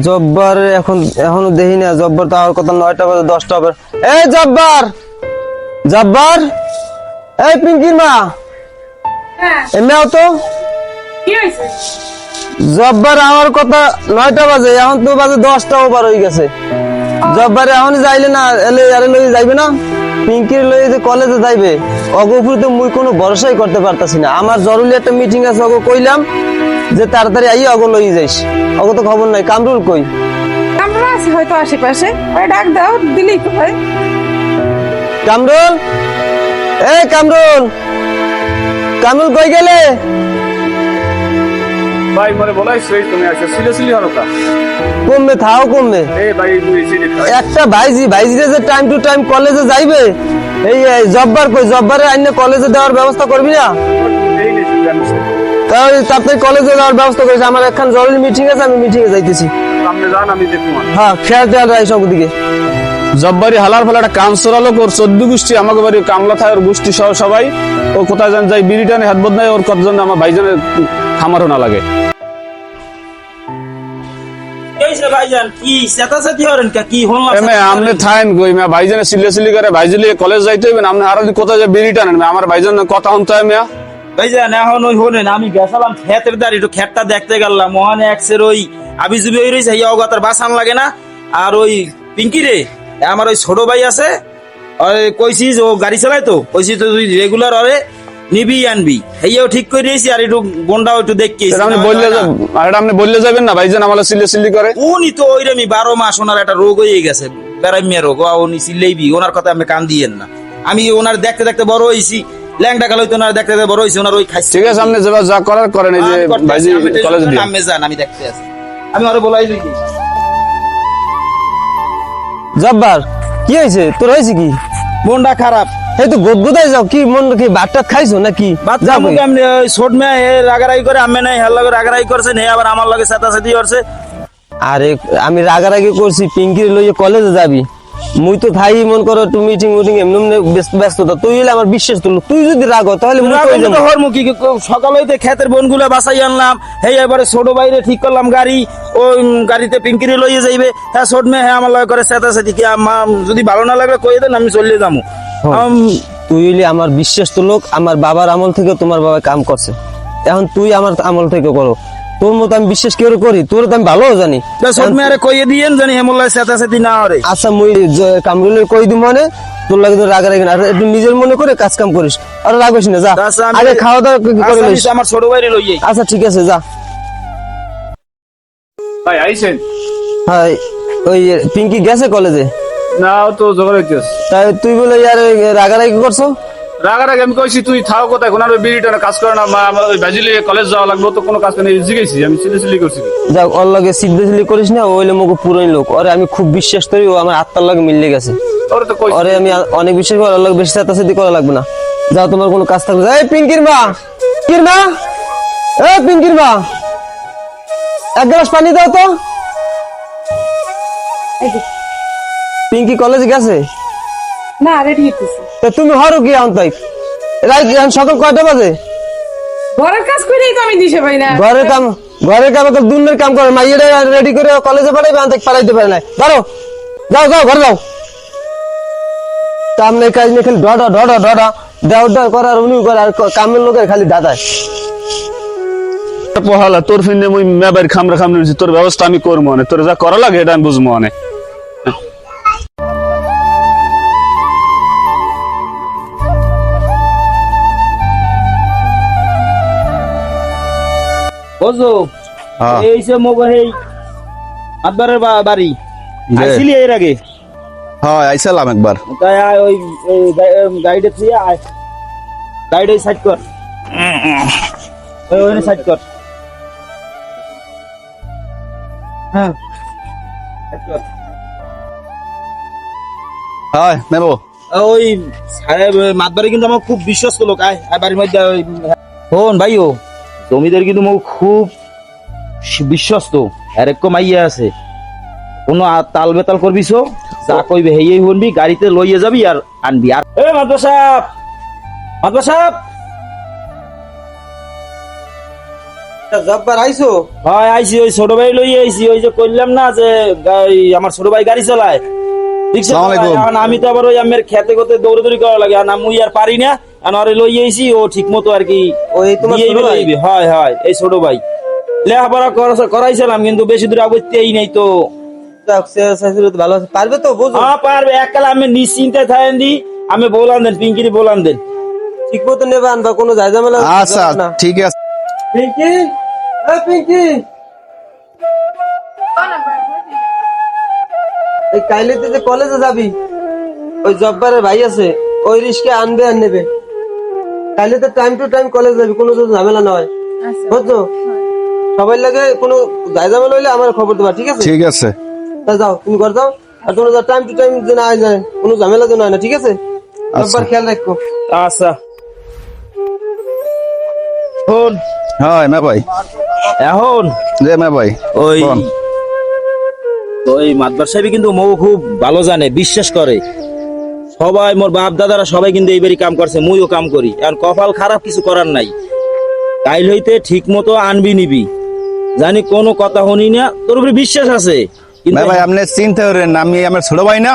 জব্বার এখনো দেখি না। জব্বার তো আর কথা 9টা বাজে 10টা হবে। এই জব্বার, জব্বার, এই পিঙ্কির মা, এমনিও তো কি হয়েছে? জব্বার আমার কথা 9টা বাজে, এখন তো বাজে 10টা ওভার হয়ে গেছে। জব্বার এখন যাইলে না এলে আরে লই যাইবে না, পিঙ্কির লই যে কলেজে যাইবে, অগপুরে তো মুই কোনো ভরসাই করতে পারতাছি না। আমার জরুরি একটা মিটিং আছে, অগ কইলাম যে তাড়াতাড়ি আই অগ লই যাইস, অগ তো খবর নাই। কামরুল কই? আমরা আছি হয়তো আশেপাশে, ওই ডাক দাও, দিলেই তো হয়। কামরুল, এই কামরুল, কামরুল কই গেলে? ভাই মনে বলাইছো তুমি আসো সিলে হরকা কমবে থাও কমবে। এই ভাই দুই সিলে একটা ভাইজিরে যে টাইম টু টাইম কলেজে যাইবে, এই জব্বার কই? জব্বারে আইনে কলেজে দেওয়ার ব্যবস্থা করবি না? এই নেছি জানিস তাহলে তাড়াতাড়ি কলেজে যাওয়ার ব্যবস্থা করিস। আমার একখান জরুরি মিটিং আছে, আমি মিটিং এ যাইতেছি। সামনে যান আমি দেখবো। হ্যাঁ, খেয়াল টেয়াল রাখ সব দিকে। জব্বারি হালার ফলে একটা কাম সরালো ওর 14 গোষ্ঠী, আমাকে বাড়ি কামলা থায় ওর গোষ্ঠী সহ সবাই ও কোথায় যান যাই বিড়ি টানে হাত বদনায় ওর কতজন আমার ভাইজানের খামারও না লাগে। ভাইজান কি চেতাচেতি হরেন কি হল এমে আমনে থাইন কই মে ভাইজানে সিলে করে ভাইজলি কলেজ যাইতে হইবে না, আমনে আর কোথায় যে বিড়ি টানেন আমার ভাইজান কথা হন্তা মিয়া। ভাইজান এখন ওই হলেন আমি গেছিলাম খেতের দাঁড়ি একটু খেতটা দেখতে গেলাম, মহানে এক্সের ওই আবিজুবি হয়ে রয়েছে, এই অগাতার বাসান লাগে না। আর ওই পিঙ্কি রে আমার ওই ছোট ভাই আছে, কইছিস ও গাড়ি চালায় তো, কইছিস তো তুই রেগুলার অরে নিবি আনবি, এইও ঠিক করে দিয়েছি। আর একটু গন্ডাও একটু দেখি আপনি বললে আপনি বললে যাবেন না ভাইজান আমার সিলে করে। উনি তো ওইরকমই 12 মাস ওনার একটা রোগ হয়ে গেছে, প্যারামিয়া রোগ, উনি সিলেইবি, ওনার কথা আপনি কান দিয়েন না। আমি ওনার দেখতে দেখতে বড় হয়েছি, ল্যাংটা কালো তো ওনার দেখতে দেখতে বড় হয়েছি, ওনার ওই খাইছে। ঠিক আছে আপনি যা করার করেন, এই যে ভাইজি কলেজ দিয়ে আমি যান, আমি দেখতে আছি, আমি ওরে বলাই লই। জব্বার কি হয়েছে তোর? হয়েছে কি? মনটা খারাপ। এই তো গদগদাই যাও কি? মন কি বাটটা খাইছো নাকি? বাচ্চা মুখে আমি ছোট মেয়ে রাগারাগি করে, আমি নাই হের লগে রাগারাগি করছে, নে আবার আমার লগে চেতাচেতি করছে। আরে আমি রাগারাগি করছি, পিঙ্কির লইয়ে কলেজে যাবি, মুই তো থাই মন করো একটু মিটিং এমনি ব্যস্ততা। তুই হলে আমার বিশ্বাস তুল, তুই যদি রাগ তাহলে সকাল হইতে ক্ষেতের বনগুলো বাসাই আনলাম, এই এবারে ছোট বাইরে ঠিক করলাম গাড়ি, ওই গাড়িতে পিঙ্কিরে লইয়ে যাইবে। হ্যাঁ ছোট মেয়ে, হ্যাঁ আমার লগে করে চেতাচেতি, কি যদি ভালো না লাগবে কইয়ে দেন, আমি চলে যাবো। তুই হইলে আমার বিশ্বাস তো লোক, আমার বাবার আমল থেকে তোমার বাবা কাম করছে, এখন তুই আমার আমল থেকে করো। তোর মতো আমি বিশ্বাস কি করে করি? তোর তো আমি ভালো জানি। ছোট মেয়ারে কইয়ে দিয়েন জানি হেমল্লায় চেতাচেতি না হরে। আচ্ছা মুই কামরুলের কই দিই, মানে তোর লাগে তো রাগারাগি না, আর একটু নিজের মনে করে কাজ কাম করিস, আর রাগিস না। যা আগে খাওয়া দাওয়া করে নিস। আমার ছোট বাইরে লইয়ে। আচ্ছা ঠিক আছে, যা। ভাই আইছেন? হ্যাঁ, ওই পিঙ্কি গেছে কলেজে? না ও তো জোগাড় হইতেছে। তাই তুই বলে ইয়ার রাগারাগি করছো? রাগারাগি আমি কইছি তুই থাও কোথায়, কোন আর বিড়ি টানে কাজ করে না, আমার ওই ভাইজলি কলেজ যাওয়া লাগবে, তো কোনো কাজ নেই জিগেছি, আমি সিলে করছি। যাক, ওর লগে সিদ্ধি করিস না, ওইলে মুখ পুরোই লোক, ওরে আমি খুব বিশ্বাস করি, ও আমার আত্মার লগে মিলে গেছে। ওরে তো কইছি ওরে আমি অনেক বিশ্বাস করি, ওর লগে বেশি চেতাচেতি করা লাগবে না। যাও, তোমার কোনো কাজ থাকবে। এই পিঙ্কির মা, পিঙ্কির মা, এই পিঙ্কির মা, এক গ্লাস পানি দাও তো। পিঙ্কি কলেজে গেছে? না, রেডি হইতেছে। তা তুমি হরো কি এখন? তাই সকাল কয়টা বাজে? ঘরের কাজ করেই তো আমি দিশে পাই না। ঘরের কাম তো দুনিয়ার কাম করে, মাইয়েরা রেডি করে কলেজে পাঠাইবে, আমি পাঠাইতে পারে না। ধরো, যাও যাও, ঘরে যাও। কাম নেই কাজ নেই, খালি ডডা ডডা ডডা দেওয়া করার উনি করে, আর কামের লোকের খালি দাদায়। পোহালা তোর ফিনে মুই মেবার খামরা খামরি, তোর ব্যবস্থা আমি করবো, মানে তোর যা করা লাগে এটা আমি বুঝবো। মানে বুঝছো, এই সে মোগো এই আদবারের বাড়ি আইছিলি এর আগে? হ্যাঁ আইসালাম একবার। তাই ওই গাইডে দিয়ে আয়, গাইডে সাইড কর, ওই সাইড কর। হ্যাঁ হয় নেব। ওই সাহেব মাতবাড়ি কিন্তু আমার খুব বিশ্বস্ত লোক। আয় বাড়ির মধ্যে শোন ভাইও, জমিদার কিন্তু খুব বিশ্বস্ত, আর এক মাইয়া আছে, কোনো তাল বেতাল করবিস, যা কইবে হেই শুনবি, গাড়িতে লইয়ে যাবি আর আনবি। আর মাতবা সাহেব, মাতবা সাহেব, জব্বার আইছো? হয় আইছি, ওই ছোট ভাই লই আইছি, ওই যে কইলাম না যে আমার ছোট ভাই গাড়ি চালায়, রিক্সা সালাম চালায়। আলাইকুম। এখন আমি তো আবার ওই আমের খেতে করতে দৌড়াদৌড়ি করা লাগে, আর মুই আর পারি না, আর ওরে লই আইছি, ও ঠিক মতো আর কি ওই তোমার দিয়েই ছোট ভাই? লইবে। হয় হয়, এই ছোট ভাই লেখাপড়া করাইছিলাম, কিন্তু বেশি দূর আগতেই নাই তো। যাক, সে শাশুড়ি তো ভালো আছে, পারবে তো বুঝো। হ্যাঁ পারবে, এককালে আমি নিশ্চিন্তে থাকেন দি, আমি বলান দেন, পিঙ্কিরি বলান দেন। ঠিক মতো নেবে, আনবা, কোনো যায় ঝামেলা আচ্ছা না। ঠিক আছে। পিঙ্কি, এ পিঙ্কি, এই কাইলেতে যে কলেজে যাবি, ওই জব্বারের ভাই আছে, ওই রিস্কে আনবে আর নেবে। কাইলেতে টাইম টু টাইম কলেজ যাবি, কোনো যদি ঝামেলা না হয়, বুঝছো? সবাই লাগে কোনো যায় ঝামেলা হইলে আমার খবর দেবা, ঠিক আছে? ঠিক আছে। তা যাও, তুমি ঘর যাও, আর তোমরা টাইম টু টাইম যে না যায়, কোনো ঝামেলা যেন হয় না, ঠিক আছে? জব্বার খেয়াল রাখো। আচ্ছা শোন, হয় মে ভাই। এখন যে মে ভাই ওই বল। ওই মাতবার সাহেব কিন্তু মৌ খুব ভালো জানে, বিশ্বাস করে। সবাই মোর বাপ দাদারা সবাই কিন্তু এইবারই কাম করছে, মুইও কাম করি। এখন কপাল খারাপ, কিছু করার নাই। কাইল হইতে ঠিক মতো আনবি নিবি, জানি কোনো কথা শুনি না, তোর উপরে বিশ্বাস আছে কিন্তু। মে ভাই আপনি চিন্তা করেন না, আমি আমার ছোট ভাই না,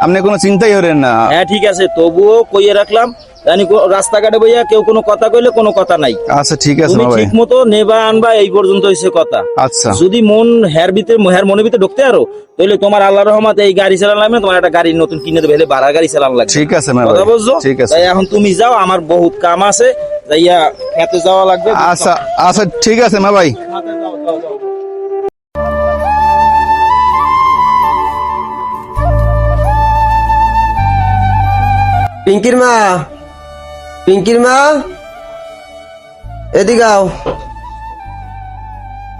আপনি কোনো চিন্তাই করেন না। হ্যাঁ ঠিক আছে, তবুও কইয়ে রাখলাম, জানি রাস্তাঘাটে বইয়া কেউ কোনো কথা কইলে কোনো কথা নাই। আচ্ছা ঠিক আছে তুমি মে ভাই। ঠিক মতো নেবা আনবা, এই পর্যন্ত হইছে কথা। আচ্ছা যদি মন হের মনের ভিতরে ঢুকতে আরো, তাহলে তোমার আল্লাহ রহমত এই গাড়ি চালান লাগবে, তোমার একটা গাড়ি নতুন কিনে দেবে, হলে ভাড়া গাড়ি চালান লাগবে। ঠিক আছে মে ভাই। কথা বুঝছো? ঠিক আছে। তাই এখন তুমি যাও, আমার বহুত কাম আছে, যাইয়া খেতে যাওয়া লাগবে। আচ্ছা আচ্ছা ঠিক আছে মে ভাই। পিঙ্কির মা, পিঙ্কির মা, এদিকে আও।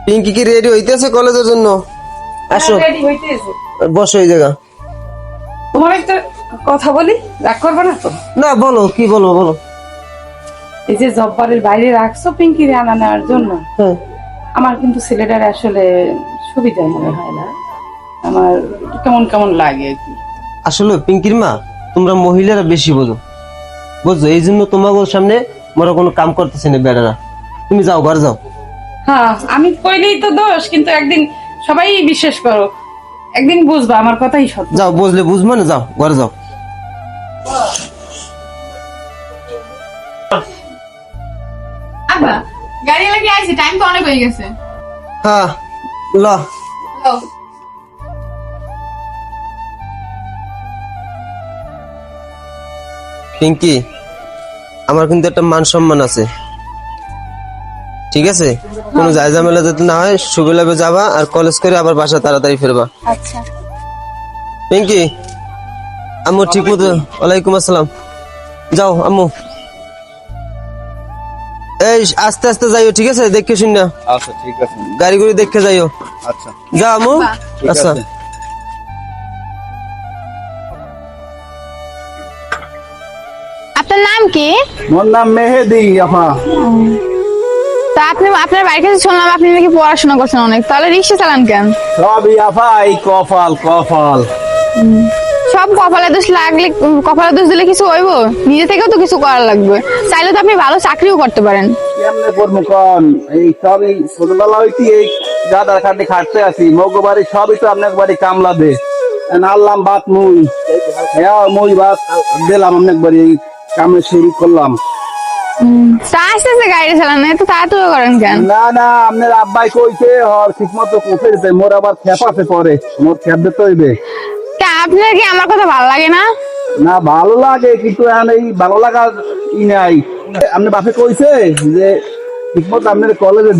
পিঙ্কি কি রেডি হইতেছে কলেজের জন্য? আসো, রেডি হইতেছে। বসো এই জায়গা। তোমার একটা কথা বলি, রাগ করবে না তো? না বলো, কি বলো বলো। এই যে জব্বারের বাইরে রাখছো পিঙ্কিরে আনা নেওয়ার জন্য, হ্যাঁ, আমার কিন্তু ছেলেটার আসলে সুবিধা মনে হয় না। আমার একটু কেমন কেমন লাগে আর কি। আসলে পিঙ্কির মা, তোমরা মহিলারা বেশি বোঝো, বুঝছো? এই জন্য তোমাকে সামনে মোরা কোনো কাম করতেছে না বেড়ারা। তুমি যাও, ঘর যাও। হ্যাঁ, আমি কইলেই তো দোষ, কিন্তু একদিন সবাই বিশ্বাস করো, একদিন বুঝবা আমার কথাই সত্য। যাও, বুঝলে বুঝবো না, যাও ঘরে যাও। আব্বা, গাড়ি লাগি আইছি, টাইম তো অনেক হয়ে গেছে। হ্যাঁ, ল। লো। পিঙ্কি, আমার কিন্তু একটা মান সম্মান আছে, ঠিক আছে? কোনো যায় ঝামেলা যাতে না হয়, সুবিলাবে যাবা আর কলেজ করে আবার বাসা তাড়াতাড়ি ফিরবা। আচ্ছা। পিঙ্কি, আম্মু ঠিক মতো। ওয়ালাইকুম আসসালাম। যাও আম্মু, এই আস্তে আস্তে যাইও, ঠিক আছে? দেখে শুন না, আচ্ছা ঠিক আছে। গাড়ি গুড়ি দেখে যাইও। আচ্ছা যা আম্মু। ঠিক আচ্ছা, আছে। আপনার নাম কি? মোর নাম মেহেদি আপা। তা আপনি আপনার বাড়ির কাছে শুনলাম আপনি নাকি পড়াশোনা করছেন অনেক, তাহলে রিক্সা চালান কেন? সবই আপা এই কপাল কপাল। সব কপালে দোষ লাগলে, কপালে দোষ দিলে কিছু হইব? নিজে থেকেও তো কিছু করা লাগবে। চাইলে তো আপনি ভালো চাকরিও করতে পারেন। কেমনে করবো কন, এই সবই ছোটবেলা হইতে এই গাদার খাটে খাটতে আছি। মগ বাড়ি সবই তো আপনার বাড়ি কামলা দে আনলাম, বাত মুই হ্যাঁ মুই বাত দিলাম, আপনার বাড়ি কামে শুরু করলাম। তা আস্তে আস্তে গাড়ি চালান, এত তাড়াতাড়ি করেন কেন? না না, আপনার আব্বাই কইছে হর ঠিক মতো উঠেছে, মোর আবার খেপাতে পরে, মোর খেপ দিতে হইবে। তা আপনার কি আমার কথা ভালো লাগে না? না ভালো লাগে, কিন্তু এখন এই ভালো লাগা ই নাই। আপনি বাপে কইছে যে ঠিক মতো আপনার কলেজে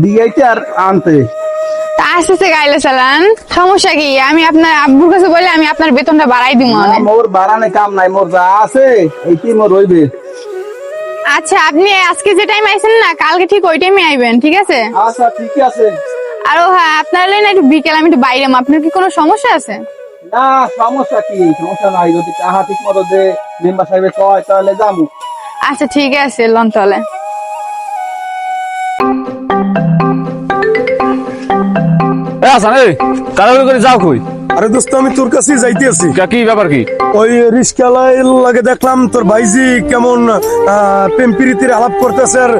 দিয়ে আইতে আর আনতে। তা আস্তে আস্তে গাড়ি চালান, সমস্যা কি? আমি আপনার আব্বুর কাছে বলে আমি আপনার বেতনটা বাড়াই দিব না, অনেক। মোর বাড়ানে কাম নাই, মোর যা আছে এইটি মোর রইবে। আচ্ছা, আপনি আজকে যে টাইম আইছেন না, কালকে ঠিক ওই টাইমে আইবেন, ঠিক আছে? আচ্ছা ঠিক আছে। আর হ্যাঁ, আপনার হলে না একটু বিকেল, আমি একটু বাইরে, আপনার কি কোনো সমস্যা আছে? না সমস্যা কি, সমস্যা নাই, যদি টাহা ঠিক মতো যে মেম্বার সাহেবে কয় তাহলে যাবো। আচ্ছা ঠিক আছে, লন তাহলে। আচ্ছা এই তাড়াতাড়ি করে যাও কই। আরে দোস্ত আমি তোর কাছেই যাইতেছি। কি ব্যাপার কি? ওই রিস্কালাই লাগে দেখলাম তোর ভাইজি কেমন প্রেম প্রীতির আলাপ করতেছে আর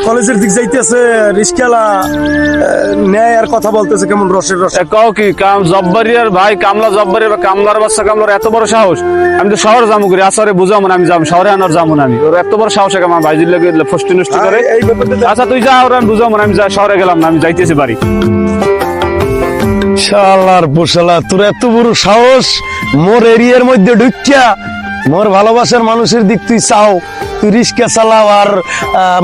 কলেজের দিক যাইতেছে, রিস্কালা নেয় আর কথা বলতেছে কেমন রসের রসে। কও কি জব্বারিয়ার ভাই কামলা জব্বারি বা কামলার বাচ্চা কামলার এত বড় সাহস? আমি তো শহরে যাবো করি, আসরে বুঝাবো না, আমি যাবো শহরে আনার যাবো না আমি। ওর এত বড় সাহস আমার ভাইজির লাগে ফষ্টি নষ্টি করে। এই ব্যাপারটা আচ্ছা তুই যা, ওরা আমি বুঝাবো না, আমি শহরে গেলাম না, আমি যাইতেছি বাড়ি। শালার পোশালা, তোর এত বড় সাহস মোর এরিয়ার মধ্যে ঢুকিয়া মোর ভালোবাসার মানুষের দিক তুই চাও, তুই রিস্কা চালাও আর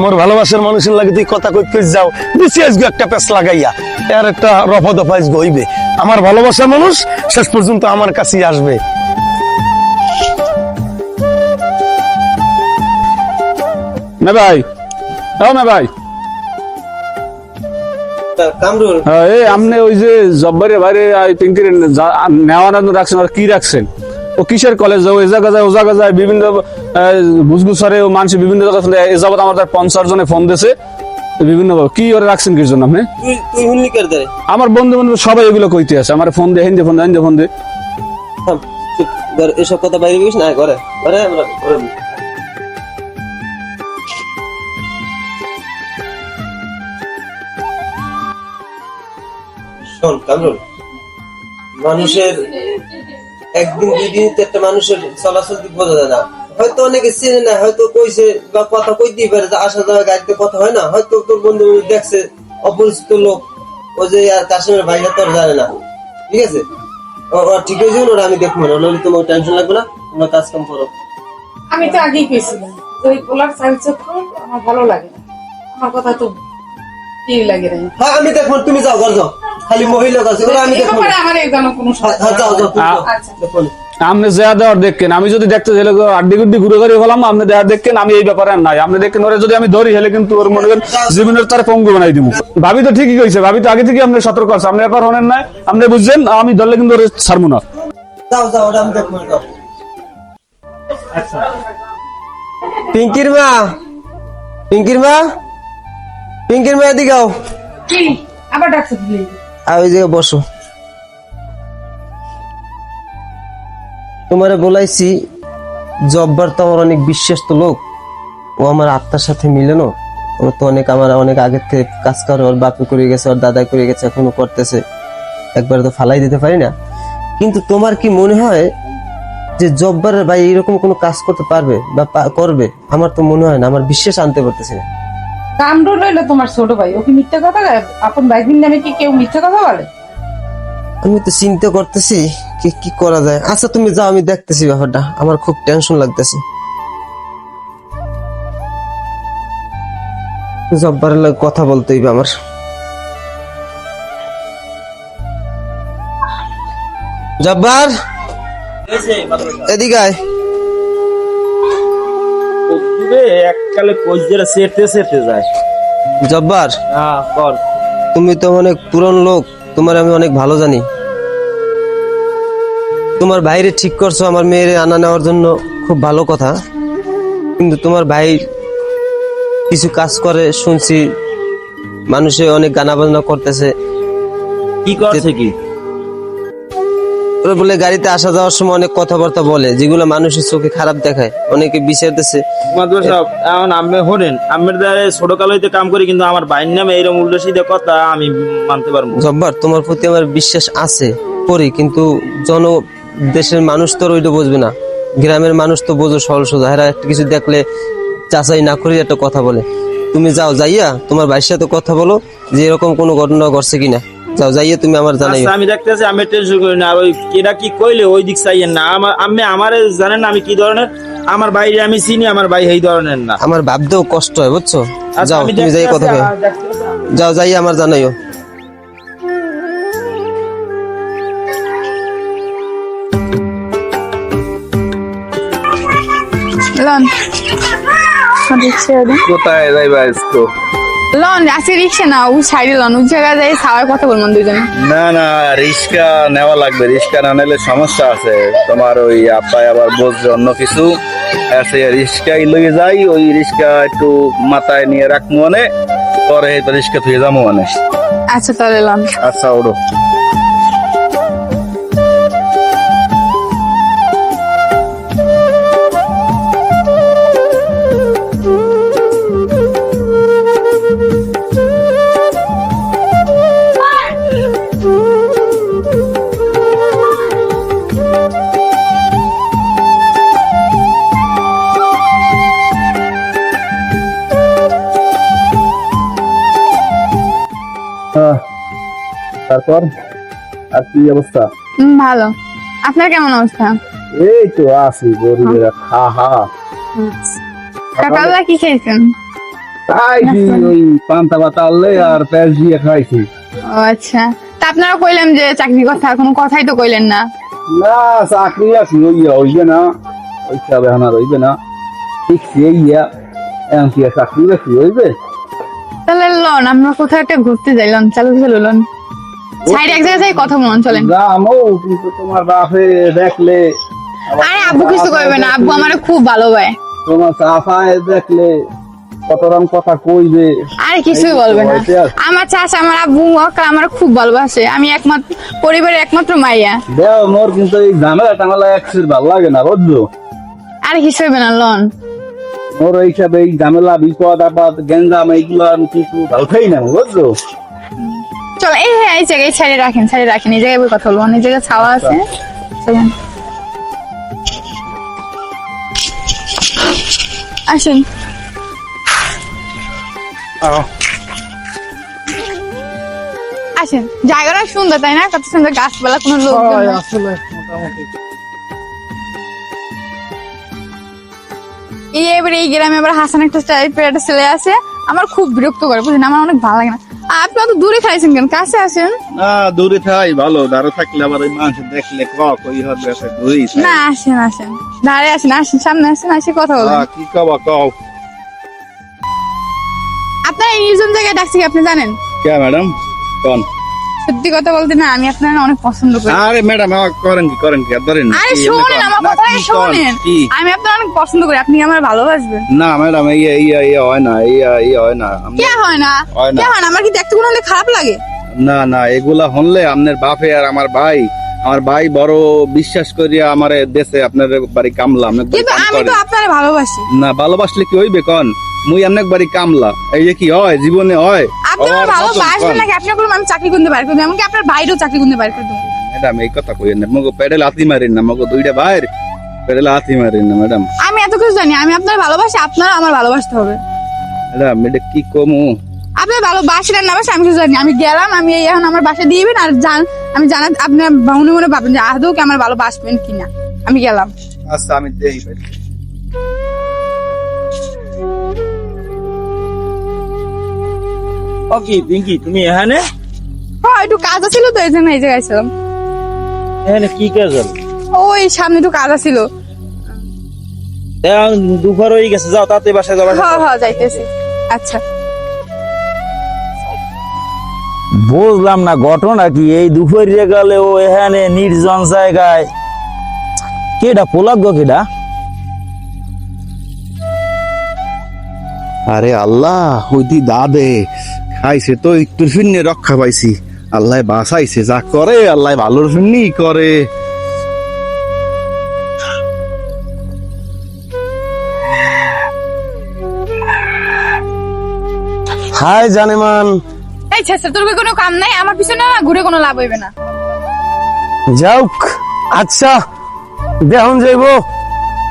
মোর ভালোবাসার মানুষের লাগে তুই কথা কইতে যাও। দিছি আজকে একটা পেস লাগাইয়া এর একটা রফা দফা আজকে হইবে। আমার ভালোবাসার মানুষ শেষ পর্যন্ত আমার কাছেই আসবে। না ভাই, না ভাই, কামরুল, এই আপনি ওই যে জব্বারের বাইরে পিঙ্কির নেওয়া রাখছেন আর কি রাখছেন? ও কিসের কলেজ যাও? এ জায়গা যায় ও জায়গা যায়, বিভিন্ন বুঝগুছরে ও মানুষ বিভিন্ন জায়গা এ যাবত আমার 50 জনে ফোন দিয়েছে বিভিন্ন কি ওরা রাখছেন কি জন্য আপনি? তুই হুনলি কার দে? আমার বন্ধু বান্ধব সবাই এগুলো কইতে আছে, আমার ফোন দে, হিন্দে ফোন দে, হিন্দে ফোন দে। এসব কথা বাইরে গেছিস না, ঘরে ঘরে আমরা ঘরে। শোন কামরুল, মানুষের একদিন দুই দিন একটা মানুষের চলাচল দিক বোঝা যায় না। হয়তো অনেকে চেনে না, হয়তো কইছে বা কথা কইতেই পারে যে আসা যাওয়া গাড়িতে কথা হয় না, হয়তো তোর বন্ধু দেখছে অপরিচিত লোক, ও যে আর কাশ্মীরের ভাইরা তোর জানে না, ঠিক আছে? ঠিক হয়ে যাবে, ওরা আমি দেখবো না, নাহলে তোমার টেনশন লাগবে না, তোমরা কাজ কাম করো। আমি তো আগেই পেয়েছিলাম যে ওই পোলার চালচক্র আমার ভালো লাগে না, আমার কথা তো কি লাগে না। হ্যাঁ আমি দেখবো, তুমি যাও ঘর যাও, খালি মহিলা আছে ওরা আমি এই দেখবো। ব্যাপারে আমার এখানে কোনো হ্যাঁ যাও যাও, তুমি যাও। আচ্ছা। দেখো না। আপনি যা দেওয়ার দেখেন, আমি যদি দেখতে চাইলে আড্ডি গুড্ডি ঘুরে ঘুরে হলাম, আপনি দেওয়ার দেখেন, আমি এই ব্যাপারে আর নাই। আপনি দেখেন ওরা যদি আমি ধরি হেলে কিন্তু ওর মনে করেন জীবনের তারা পঙ্গু বানাই দিব। ভাবি তো ঠিকই কইছে, ভাবি তো আগে থেকে আপনি সতর্ক আছে, আপনি ব্যাপার হনেন না, আপনি বুঝছেন, আমি ধরলে কিন্তু ওরা ছাড়বো না। যাও যাও, ওরা আমি দেখবো, যাও। পিঙ্কির মা, পিঙ্কির মা, পিঙ্কির মা এদিকে আও। কি আবার ডাকছে দিলে? আর ওই জায়গায় বসো। তোমারে বলাইছি জব্বার তো আমার অনেক বিশ্বস্ত লোক, ও আমার আত্মার সাথে মিলে না। ও তো অনেক আমার অনেক আগের থেকে কাজ করে, ওর বাপে করে গেছে, ওর দাদা করে গেছে, এখনো করতেছে, একবার তো ফালাই দিতে পারি না। কিন্তু তোমার কি মনে হয় যে জব্বারের ভাই এরকম কোনো কাজ করতে পারবে বা করবে? আমার তো মনে হয় না, আমার বিশ্বাস আনতে পারতেছি না। কামরুল হইলো তোমার ছোট ভাই, ও কি মিথ্যা কথা গায়? আপন ভাইদের নামে কি কেউ মিথ্যা কথা বলে? আমি তো চিন্তা করতেছি কি কি করা যায়। আচ্ছা তুমি যাও, আমি দেখতেছি ব্যাপারটা, আমার খুব টেনশন লাগতেছে। জব্বারের লাগে কথা বলতে হইবে আমার। জব্বার এদিকে আয়। এককালে কোচদের সেরতে সেরতে যায়। জব্বার, হ্যাঁ বল। তুমি তো অনেক পুরন লোক, তোমার আমি অনেক ভালো জানি। তোমার ভাইরে ঠিক করছো আমার মেয়েরে আনা নেওয়ার জন্য, খুব ভালো কথা। কিন্তু তোমার ভাই কিছু কাজ করে শুনছি, মানুষে অনেক গানা বাজনা করতেছে। কি করছে কি? ওরা বলে গাড়িতে আসা যাওয়ার সময় অনেক কথাবার্তা বলে, যেগুলো মানুষের চোখে খারাপ দেখায়, অনেকে বিচারতেছে। মাদুর সাহেব, এখন আমি হলেন আমের দ্বারা ছোট কাল হইতে কাম করি, কিন্তু আমার ভাইয়ের নামে এইরকম উল্টো সিধে কথা আমি মানতে পারবো। জব্বার, তোমার প্রতি আমার বিশ্বাস আছে করি, কিন্তু দেশের মানুষ তো ওইটা বুঝবে না, গ্রামের মানুষ তো বোঝো সরল সোজা, এরা একটা কিছু দেখলে যাচাই না করে একটা কথা বলে। তুমি যাও, যাইয়া তোমার ভাইয়ের সাথে কথা বলো যে এরকম কোনো ঘটনা ঘটছে কিনা। যাও, যাইয়া তুমি আমার জানাই। আচ্ছা, আমি দেখতেছি, আমি টেনশন করি না। আর ওই কেটা কি কইলে ওই দিক চাইয়েন না। আমি আমারে জানেন না আমি কি ধরনের, আমার বাইরে আমি চিনি, আমার ভাই এই ধরনের না। আমার ভাবতেও কষ্ট হয়, বুঝছো? আচ্ছা, যাও আমি তুমি যাই কথা কই, যাও, যাইয়া আমার জানাইও। লন রিক্সা দিন, কোথায় যাইবা আজকে? লন আসি রিক্সা না, ওই সাইডে লন, ওই জায়গায় যাই খাওয়ার কথা বলবো দুজনে। না না, রিক্সা নেওয়া লাগবে, রিক্সা না নিলে সমস্যা আছে। তোমার ওই আপায় আবার বসবে অন্য কিছু, রিক্সাই লইয়ে যাই, ওই রিক্সা একটু মাথায় নিয়ে রাখবো মানে, পরে রিক্সা থুয়ে যাবো মানে। আচ্ছা তাহলে লন। আচ্ছা ওড়ো। তারপর আর কি অবস্থা? ভালো। আপনার কেমন অবস্থা? এই তো আছি গরিবের হা হা। সকালবেলা কি খেয়েছেন? খাইছি ওই পান্তা ভাত আনলে আর পেঁয়াজ দিয়ে খাইছি। ও আচ্ছা, তা আপনারা কইলাম যে চাকরির কথা, কোনো কথাই তো কইলেন না। না চাকরি আছি হইবে না, ওই হিসাবে আমার হইবে না। ঠিক সেই এখন কি আর চাকরি আছি হইবে? তাহলে লন আমরা কোথাও একটা ঘুরতে যাইলাম, চালু লন সাইড এক জায়গায় যাই কথা বলুন, চলেন। যামো, কিন্তু তোমার বাপে দেখলে আরে আব্বু কিছু করবে না, আব্বু আমারে খুব ভালোবাসে। তোমার চাচায় দেখলে কত রকম কথা কইবে। আরে কিছুই বলবে না, আমার চাচা আমার আব্বু আমার খুব ভালোবাসে, আমি একমাত্র পরিবারের একমাত্র মাইয়া। দেও মোর কিন্তু এই ঝামেলা টামেলা একসের ভালো লাগে না বুঝছো। আরে কিছু হইবে না, লন। মোর এই হিসাবে এই ঝামেলা বিপদ আপদ গেঞ্জাম এইগুলো আমি কিছু ভালো খাই না বুঝছো। চল এই জায়গায় ছাড়িয়ে রাখেন, এই জায়গায় বই কথা বলবো, এই জায়গায় ছাওয়া আছে, চলেন আসেন। আসেন, জায়গাটা সুন্দর তাই না? কত সুন্দর গাছপালা, কোনো লোক এবারে এই গ্রামে আবার হাসান একটা টাইপের একটা ছেলে আছে, আমার খুব বিরক্ত করে, বুঝলেন, আমার অনেক ভালো লাগে না। আপনি অত দূরে খাইছেন কেন? কাছে আসেন না দূরে থাই ভালো, দাঁড়ো থাকলে আবার ওই মানুষ দেখলে কই হবে দূরেই না। আসেন দাঁড়ে আসেন, সামনে আসেন, আসে কথা বলেন। কি কবা কও। আপনার এই নির্জন জায়গায় ডাকছি কি আপনি জানেন? কে ম্যাডাম কোন? সত্যি কথা বলতে না, আমি আপনার অনেক পছন্দ করি। আরে ম্যাডাম করেন কি আর ধরেন। আরে শোনেন আমার কথা, শোনেন, আমি আপনার অনেক পছন্দ করি, আপনি আমার ভালোবাসবেন। না ম্যাডাম এই হয় না, হয় না। কে হয় না? কে হয় না? আমার কি দেখতে কোনো হলে খারাপ লাগে? না এগুলা হনলে আপনার বাপে আর আমার ভাই বড় বিশ্বাস করিয়া আমারে দেশে আপনার বাড়ি কামলা। কিন্তু আমি তো আপনারে ভালোবাসি। না ভালোবাসলে কি হইবে কোন? মুই আপনার বাড়ি কামলা, এই যে কি হয় জীবনে হয়? আপনি আমার ভালোবাসবেন নাকি? আপনি বলুন আমি চাকরি করতে পারি, এমনকি আপনার বাইরেও চাকরি করতে পারি। ম্যাডাম এই কথা কইেন না, মগো পেডেল হাতি মারেন না, মগো দুইটা বাইর পেডেল হাতি মারেন না ম্যাডাম। আমি এত কিছু জানি, আমি আপনার ভালোবাসি, আপনার আমার ভালোবাসতে হবে। ম্যাডাম এটা কি কমু? আপনি ভালোবাসেন না বাসে আমি কিছু জানি, আমি গেলাম, আমি এখন আমার বাসা দিয়েবেন আর আমি জানা আপনার মনে ভাববেন যে আদৌ কি আমার ভালোবাসবেন কিনা। আমি গেলাম। আচ্ছা আমি দেই ভাই। ও কি পিঙ্কি, তুমি এখানে? হ্যাঁ একটু কাজ ছিল তো, এই জন্য এই জায়গায় ছিলাম। এখানে কি কাজ হল? ওই সামনে একটু কাজ ছিল। দুপুর হয়ে গেছে, যাও তাতে বাসায় যাবা। হ্যাঁ যাইতেছি। আচ্ছা বুঝলাম না ঘটনা কি, এই দুপুরে গেলে ও এখানে নির্জন জায়গায় কেডা পোলাগ্য কেডা? আরে আল্লাহ হইতি দাদে খাইছে তো একটু ফিরনে রক্ষা পাইছি, আল্লাহ বাঁচাইছে। যা করে আল্লাহ ভালোর ফিরনি করে। হাই জানেমান, এই ছেলে তোর কি কোনো কাম নাই? আমার পিছনে না ঘুরে কোনো লাভ হইবে না। যাওক আচ্ছা দেহন যাইব।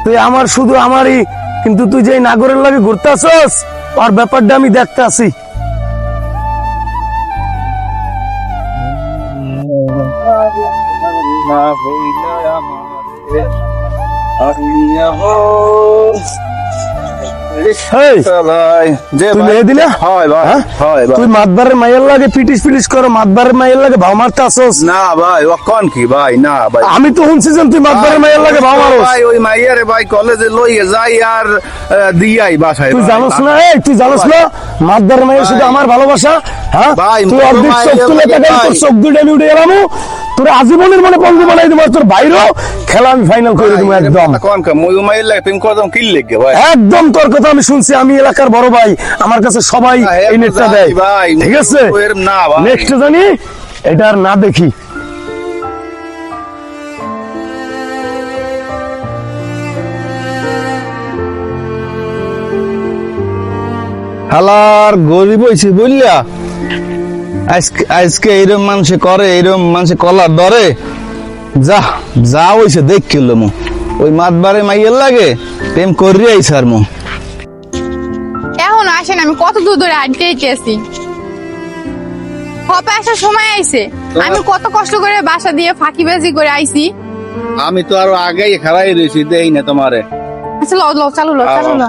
তুই আমার শুধু আমারই, কিন্তু তুই যে নাগরের লাগে ঘুরতে আসস আর ব্যাপারটা আমি দেখতে আসি। তুই মাতবারের মাইয়ের লাগে পিটিস করো, মাতবারের মাইয়ের লাগে ভাও মারতে আসস? না ভাই ও কোন কি ভাই? না ভাই আমি তো শুনছি যে তুই মাতবারের মাইয়ের লাগে ভাও মারো। ভাই ওই মাইয়ারে ভাই কলেজে লইয়ে যাই আর দিয়াই বাসায়। তুই জানোস না, এই তুই জানোস না মাতবারের মাইয়ের শুধু আমার ভালোবাসা? হ্যাঁ তুই অর্ধেক চোখ তুলে তাকাই, তোর চোখ দুটো আমি উঠে গেলাম, তোর আজীবনের মনে বন্ধু বানাই দেবো, তোর বাইরেও খেলা আমি ফাইনাল করে দেবো একদম। একদম তোর কথা আমি শুনছি, আমি এলাকার বড় ভাই, আমার কাছে সবাই এই নেটটা দেয়, ঠিক আছে? নেক্সট জানি এটা আর না দেখি। হালার গরিব হয়েছে বুঝলা, আজকে এইরকম মানুষে করে, এইরকম মানুষে কলার ধরে। যা হয়েছে দেখ খেলো মো ওই মাতবারে মাইয়ের লাগে প্রেম করি আইছে আর মো। এখন আসেন, আমি কত দূর ধরে আড্ডাইতে আছি, হপে আসার সময় আইছে, আমি কত কষ্ট করে বাসা দিয়ে ফাঁকিবাজি করে আইছি। আমি তো আরো আগেই খারাই রয়েছি, দেই না তোমারে। আচ্ছা লো লো চালু লো চালু লো।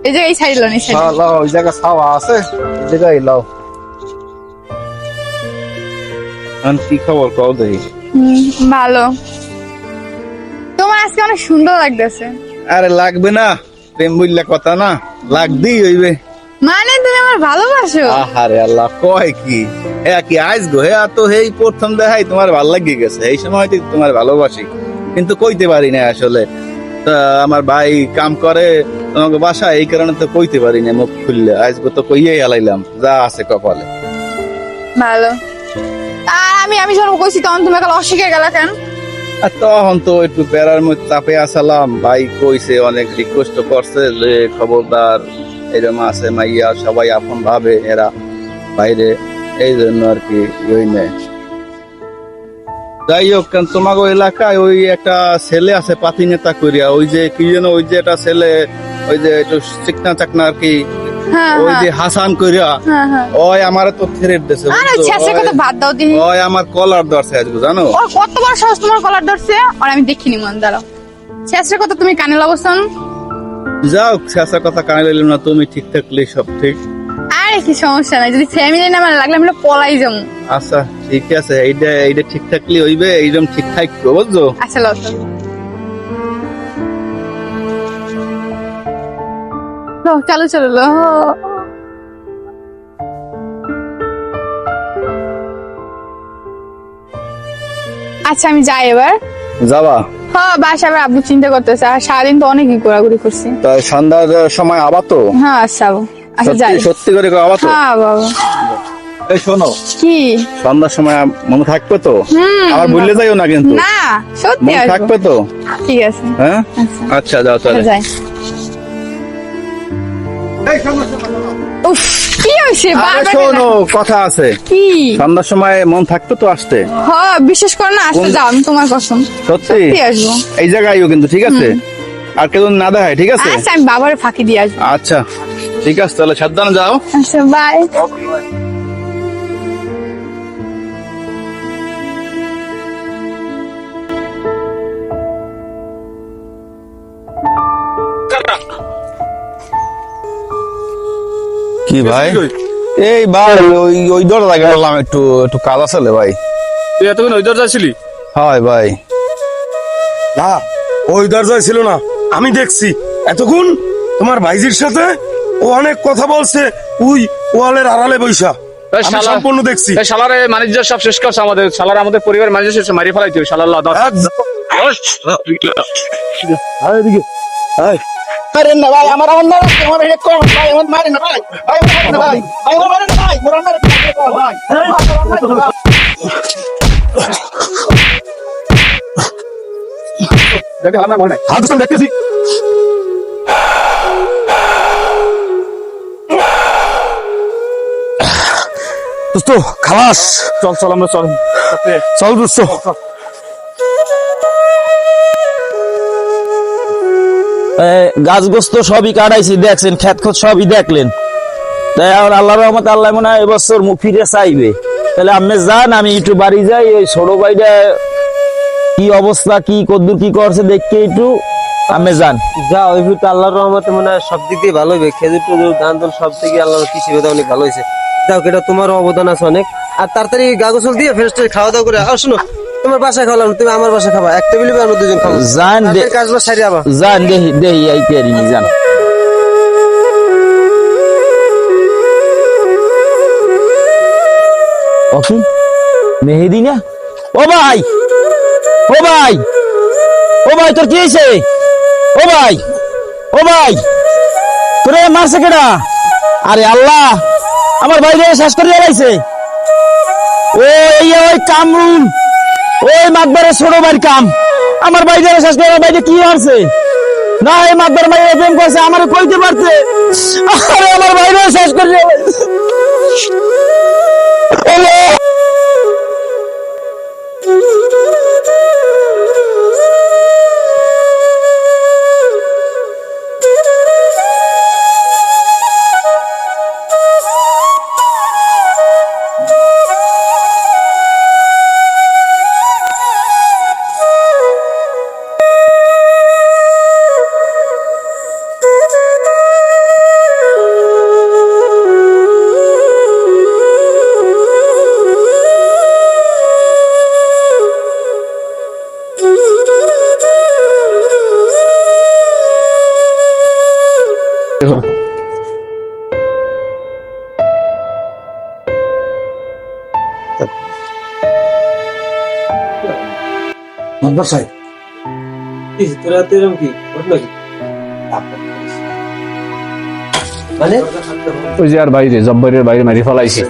এই যে এই সাইড লো এই সাইড। লাও, ওই জায়গা ছাওয়া আছে, এই জায়গায় লাও। কি খবর কও দেখি? ভালো। তোমার আজকে অনেক সুন্দর লাগতেছে। আরে লাগবে না, প্রেম বললে কথা না, লাগবেই হইবে। মানে তুমি আমার ভালোবাসো? আহারে আল্লাহ, কয় কি হ্যাঁ কি আইস গো, হ্যাঁ তো এই প্রথম দেখাই তোমার ভাল লাগিয়ে গেছে, এই সময় তো তোমার ভালোবাসি, কিন্তু কইতে পারি না আসলে। তা আমার ভাই কাম করে তোমাকে বাসায়, এই কারণে তো কইতে পারি না মুখ খুললে। আইস গো তো কইয়াই আলাইলাম যা আছে কপালে। ভালো। আর আমি যখন কইছি তখন তুমি কাল অস্বীকার গেলা কেন? আর তখন তো একটু বেড়ার মধ্যে চাপে আসালাম, ভাই কইছে অনেক রিকোয়েস্ট করছে যে খবরদার এরম আছে মাইয়া, সবাই আপন ভাবে এরা বাইরে, এই জন্য আর কি ওই নেই। যাই হোক, কেন তোমাকে এলাকায় ওই একটা ছেলে আছে পাতি নেতা করিয়া, ওই যে কি যেন, ওই যে একটা ছেলে, ওই যে একটু চিকনা চাকনা আর কি, হ্যাঁ ওই যে হাসান করিয়া, হ্যাঁ হ্যাঁ। ওই আমার তো থ্রেট দিছে, আরে ছেসে কথা বাদ দাও দিহি। ওই আমার কলার ধরছে আজকে, জানো? ওর কত বড় সাহস তোমার কলার ধরছে? আর আমি দেখিনি মন দাঁড়াও। ছেসে কথা তুমি কানে লাগাছন? যাও, শেষের কথা কানে লইলাম না, তুমি ঠিক থাকলে সব ঠিক। আরে কি সমস্যা নাই, যদি ফ্যামিলি না মানে লাগলে আমি পলাই যাবো। আচ্ছা ঠিক আছে, এইটা ঠিক থাকলে হইবে, এইরকম ঠিক থাকবো, বুঝছো? আচ্ছা লও চালু চলো লো। আচ্ছা আমি যাই এবার। যাবা? হ্যাঁ বাসা আবার আব্বু চিন্তা করতেছে, আর সারাদিন তো অনেকই ঘোরাঘুরি করছি। তাই সন্ধ্যার সময় আবার তো? হ্যাঁ আচ্ছা আব্বু। আচ্ছা যাই। সত্যি করে আবার তো? হ্যাঁ বাবা। এই শোনো, কি সন্ধ্যার সময় মনে থাকবে তো? হুম। আবার ভুলে যাইও না কিন্তু। না সত্যি মনে আসবো। থাকবে তো? ঠিক আছে। হ্যাঁ আচ্ছা আচ্ছা, যাও তাহলে। যাই। উফ কি হয়েছে আরে বারবার শোনো, কথা আছে। কি? সন্ধ্যার সময় মন থাকবে তো আসতে? হ্যাঁ বিশ্বাস করো না, আসতে যাও, আমি তোমার কসম সত্যি? সত্যি আসবো। এই জায়গায়ও কিন্তু, ঠিক আছে? আর কেউ না দেখায়, ঠিক আছে? আচ্ছা আমি বাবারে ফাঁকি দিয়ে আসবো। আচ্ছা ঠিক আছে, তাহলে সাবধানে যাও। আচ্ছা বাই। কি ভাই? এই ভাই ওই দরজা গেলাম, একটু একটু কাজ আছে ভাই। তুই এতক্ষণ ওই দরজা ছিলি? হয় ভাই। না, ওই দরজায় ছিল না, আমি দেখছি এতক্ষণ তোমার ভাইজির সাথে ও অনেক কথা বলছে, ওই ওয়ালের আড়ালে বৈশা আমি সম্পূর্ণ দেখছি। শালারে মানিজ্য সব শেষ করছে আমাদের, শালারে আমাদের পরিবার মানিজ্য শেষ মারি ফেলাইতে হবে শালার লাদা। আরে না ভাই, আমার আমার না, আমার এটা কোন ভাই, আমার মারে না ভাই, ভাই মারে না ভাই, ভাই মারে না ভাই, মোরা মারে ভাই। দেখে হালা মনে হাত সব দেখতেছি। দোস্ত খালাস, চল চল আমরা চল চল দোস্ত। গাছ গোস্ত সবই কাটাইছি, দেখছেন খেত খত সবই দেখলেন। তাই আর আল্লাহর রহমতে আল্লাহ মনে হয় এবছর মুখ ফিরে চাইবে। তাহলে আপনি যান, আমি একটু বাড়ি যাই, ওই ছোট ভাইটা কি অবস্থা, কি কদ্দুর কি করছে দেখতে একটু আপনি যান। যা ওই তো আল্লাহর রহমতে মনে হয় সব দিক দিয়ে ভালো হবে, খেজুর টেজুর ধান টান সব থেকে আল্লাহর কৃষি বেদা অনেক ভালো হয়েছে। যাও, এটা তোমারও অবদান আছে অনেক। আর তাড়াতাড়ি গা গোসল দিয়ে ফ্রেশ খাওয়া দাওয়া করে আর শোনো, তোমার বাসায় খাওয়ালাম, তুমি আমার বাসায় খাবা, এক টেবিলে আমরা দুজন খাবো। যান কাজগুলো সারি আবার। যান, দেখি দেখি আইতে আরিনি, যান। ওকে মেহেদি না? ও ভাই, ও ভাই, ও ভাই, তোর কি হয়েছে? ও ভাই, ও ভাই, তোরে মারছে কেডা? আরে আল্লাহ, আমার ভাই রে শেষ করে লাইছে। ওই কামরুল, ওই মাকবারের ছোট ভাইয়ের কাম, আমার ভাই রে শেষ করে। ভাই কি মারছে? না, এই মাকবার ভাই প্রেম করছে, আমার কইতে পারছে। আরে আমার ভাই রে শেষ করে লাইছে। মাদবর সাহেব তোরা তো এরকম কি ঘটনা কি মানে ওই যে আর বাইরে জব্বরের বাইরে মারি ফেলাইছে।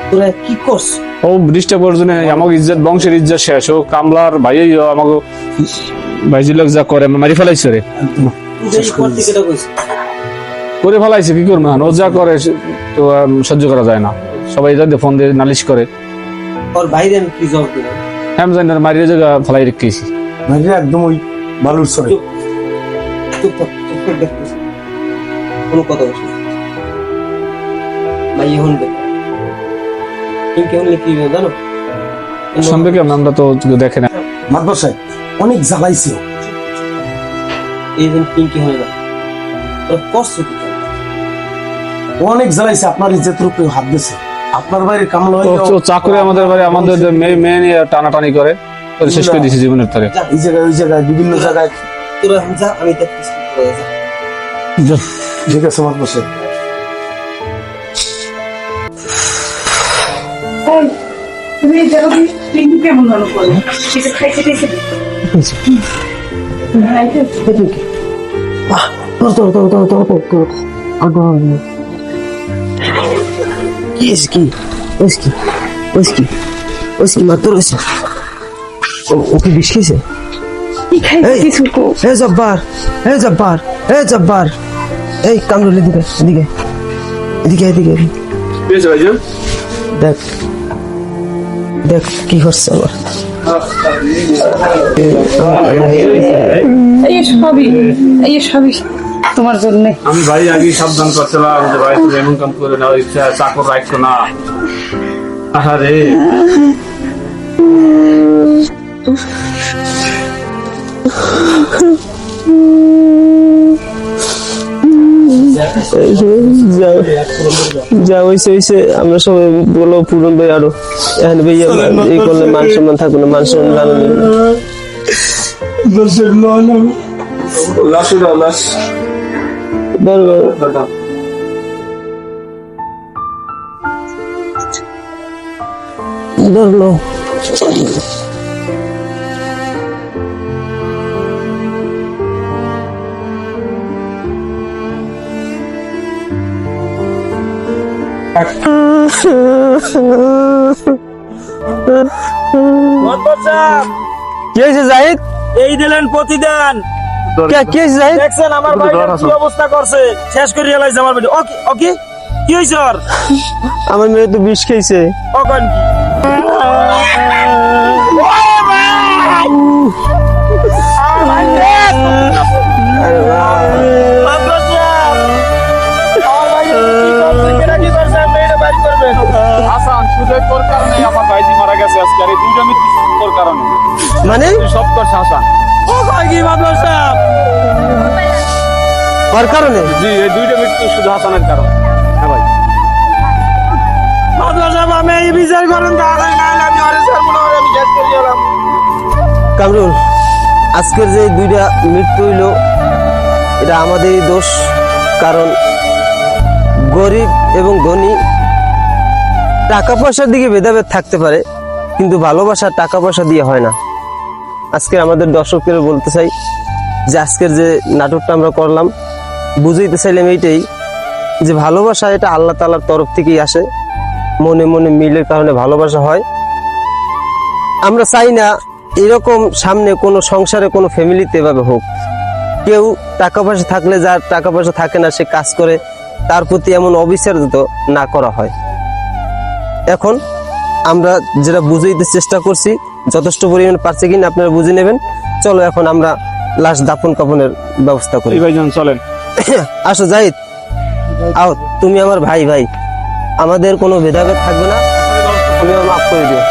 তোরা কি করছ? ও ডিস্টার্ব করছে না, আমাকে ইজ্জত, বংশের ইজ্জত শেষ। ও কামলার ভাই আমাকে ভাইজি লোক যা করে মারি ফেলাইছে রে, করে ফেলাইছে। কি করবো, ও যা করে তো সহ্য করা যায় না। সবাই যাদের ফোন দিয়ে নালিশ করে, ওর বাইরে আমি কি জবাব দেব? হ্যাঁ জানি না, মারিয়ে জায়গা ফেলাই রেখেছি। মাইরে একদম ওই বালুর সরে চুপ থাক, চুপ করে দেখতেছ, কোনো কথা বলছিস না। ভাই এখন পিঙ্কি হলে কি হবে জানো? শুনবে কি আমরা তো দেখে না। মাদবর সাহেব অনেক জ্বালাইছে ও। এই দিন পিঙ্কি হয় না, তোর কষ্ট কি? ও অনেক জ্বালাইছে, আপনার ইজ্জতের উপরে হাত দিয়েছে। আপনার বাড়ির কামলা হইলো ও চাকরি আমাদের বাড়ি, আমাদের মেয়ে মেয়ে নিয়ে টানাটানি করে, ওর শেষ করে দিয়েছি জীবনের তরে। এই জায়গায় ওই জায়গায় বিভিন্ন জায়গায়। তোরা এখন যা, আমি দেখতেছি। তোরা যা। ঠিক আছে মাদবর সাহেব। তুমি দেখো পিঙ্কি কেমন ভালো করে কিছু খাইতে দিয়েছে। ওকে বিষ খেয়েছে? জব্বার এই কামরুল এদিকে এদিকে এদিকে এদিকে দেখ দেখ কি করছে আবার। এই সবই তোমার জন্য। আমি ভাই আগে সাবধান করছিলাম যে ভাই তুমি এমন কাম করে না, চাকর রাখছো না। আরে যা হয়েছে হয়েছে, আমরা সবাই বলো পূরণ ভাই আরো এখানে ভাইয়া এই করলে মান সম্মান থাকবে না, মান সম্মান জানো ধরলো। কি হয়েছে জাহিদ? এই দিলেন প্রতিদান। কি হয়েছে জাহিদ? দেখছেন আমার ভাই কি অবস্থা করছে, শেষ করে এলাইছে আমার বেটি। ওকে ওকে কি হয়েছে ওর? আমার মেয়ে তো বিষ খেয়েছে। কখন কি তোর কারণে আমার ভাইজি মারা গেছে আজকে। আর এই দুইটা মৃত্যু তোর কারণে, মানে সব করছে হাসান। ও ভাই কি মাদবর সাহেব? ওর কারণে? জি, এই দুইটা মৃত্যু শুধু হাসানের কারণ। হ্যাঁ ভাই, মাদবর সাহেব আমি এই বিচার করেন তাহলে না হলে আমি আরে স্যার মনে হয় আমি শেষ করে গেলাম। কামরুল, আজকের যে দুইটা মৃত্যু হইলো এটা আমাদেরই দোষ। কারণ গরিব এবং ধনী টাকা পয়সার দিকে ভেদাভেদ থাকতে পারে, কিন্তু ভালোবাসা টাকা পয়সা দিয়ে হয় না। আজকে আমাদের দর্শকদের বলতে চাই যে আজকের যে নাটকটা আমরা করলাম, বুঝাইতে চাইলাম এইটাই যে ভালোবাসা এটা আল্লাহ তাআলার তরফ থেকেই আসে। মনে মনে মিলের কারণে ভালোবাসা হয়। আমরা চাই না এরকম সামনে কোনো সংসারে কোনো ফ্যামিলিতে এভাবে হোক। কেউ টাকা পয়সা থাকলে, যার টাকা পয়সা থাকে না সে কাজ করে, তার প্রতি এমন অবিচার যাতে না করা হয়। এখন আমরা যেটা বুঝাইতে চেষ্টা করছি যথেষ্ট পরিমাণ পারছে কিনা আপনারা বুঝে নেবেন। চলো এখন আমরা লাশ দাফন কাফনের ব্যবস্থা করি। এই ভাইজান চলেন। আসো জাহিদ, আও, তুমি আমার ভাই, আমাদের কোনো ভেদাভেদ থাকবে না, তুমি আমার মাফ করে দিও।